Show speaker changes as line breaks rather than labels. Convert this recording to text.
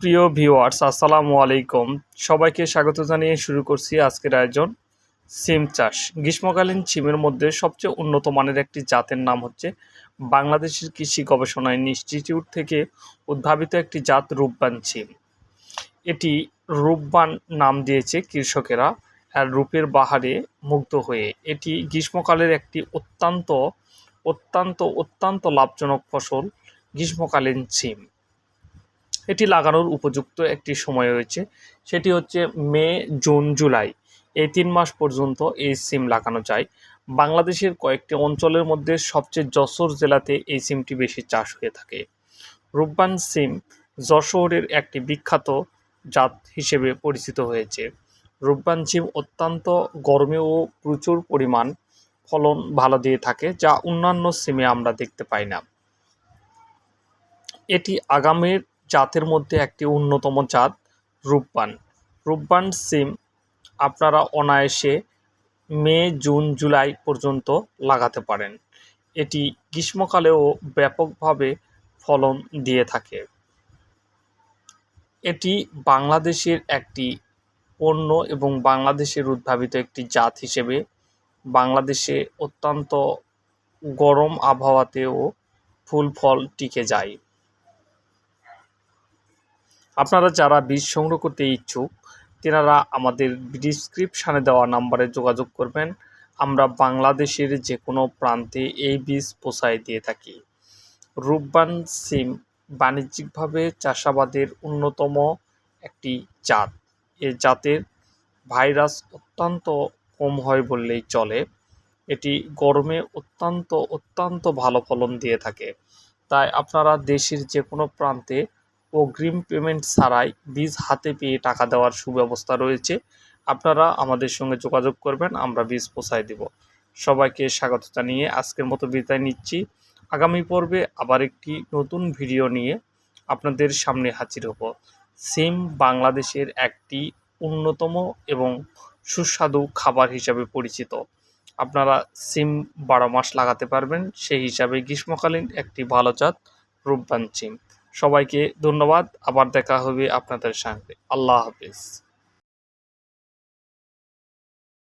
প্রিয় ভিউয়ার্স, আসসালামু আলাইকুম। সবাইকে স্বাগত জানিয়ে শুরু করছি আজকের আয়োজন। সিম চাষ। গ্রীষ্মকালীন সিমের মধ্যে সবচেয়ে উন্নত মানের একটি জাতের নাম হচ্ছে বাংলাদেশের কৃষি গবেষণা ইনস্টিটিউট থেকে উদ্ভাবিত একটি জাত রূপবান সিম। এটি রূপবান নাম দিয়েছে কৃষকেরা আর রূপের বাহারে মুগ্ধ হয়ে। এটি গ্রীষ্মকালের একটি অত্যন্ত লাভজনক ফসল। গ্রীষ্মকালীন সিম এটি লাগানোর উপযুক্ত একটি সময় রয়েছে, সেটি হচ্ছে মে, জুন, জুলাই। এই ৩ মাস পর্যন্ত এই সিম লাগানো যায়। বাংলাদেশের কয়েকটি অঞ্চলের মধ্যে সবচেয়ে যশোর জেলাতে এই সিমটি বেশি চাষ হয়ে থাকে। রূপবান সিম যশোরের একটি বিখ্যাত জাত হিসেবে পরিচিত হয়েছে। রূপবান সিম অত্যন্ত গরমেও প্রচুর পরিমাণ ফলন ভালো দিয়ে থাকে, যা অন্যান্য সিমে আমরা দেখতে পাই না। এটি আগামের জাতের মধ্যে একটি অন্যতম জাত রূপবান। রূপবান সিম আপনারা অনায়াসে মে, জুন, জুলাই পর্যন্ত লাগাতে পারেন। এটি গ্রীষ্মকালেও ব্যাপকভাবে ফলন দিয়ে থাকে। এটি বাংলাদেশের একটি পণ্য এবং বাংলাদেশের উদ্ভাবিত একটি জাত হিসেবে বাংলাদেশে অত্যন্ত গরম আবহাওয়াতেও ফুল ফল টিকে যায়। আপনারা যারা বীজ সংগ্রহ করতে ইচ্ছুক, তেনারা আমাদের ডিসক্রিপশানে দেওয়া নাম্বারে যোগাযোগ করবেন। আমরা বাংলাদেশের যে কোনো প্রান্তে এই বীজ পৌঁছায় দিয়ে থাকি। রূপবান সিম বাণিজ্যিকভাবে চাষাবাদের অন্যতম একটি জাত। এ জাতের ভাইরাস অত্যন্ত কম হয় বললেই চলে। এটি গরমে অত্যন্ত ভালো ফলন দিয়ে থাকে। তাই আপনারা দেশের যে কোনো প্রান্তে অগ্রিম পেমেন্ট ছাড়াই বীজ হাতে পেয়ে টাকা দেওয়ার সুব্যবস্থা রয়েছে। আপনারা আমাদের সঙ্গে যোগাযোগ করবেন, আমরা বীজ পৌঁছায় দিব। সবাইকে স্বাগত জানিয়ে আজকের মতো বিদায় নিচ্ছি। আগামী পর্বে আবার একটি নতুন ভিডিও নিয়ে আপনাদের সামনে হাজির হব। সিম বাংলাদেশের একটি অন্যতম এবং সুস্বাদু খাবার হিসাবে পরিচিত। আপনারা সিম 12 মাস লাগাতে পারবেন, সেই হিসাবে গ্রীষ্মকালীন একটি ভালো জাত রূপবান সিম। সবাইকে ধন্যবাদ। আবার দেখা হবে আপনাদের সঙ্গে। আল্লাহ হাফেজ।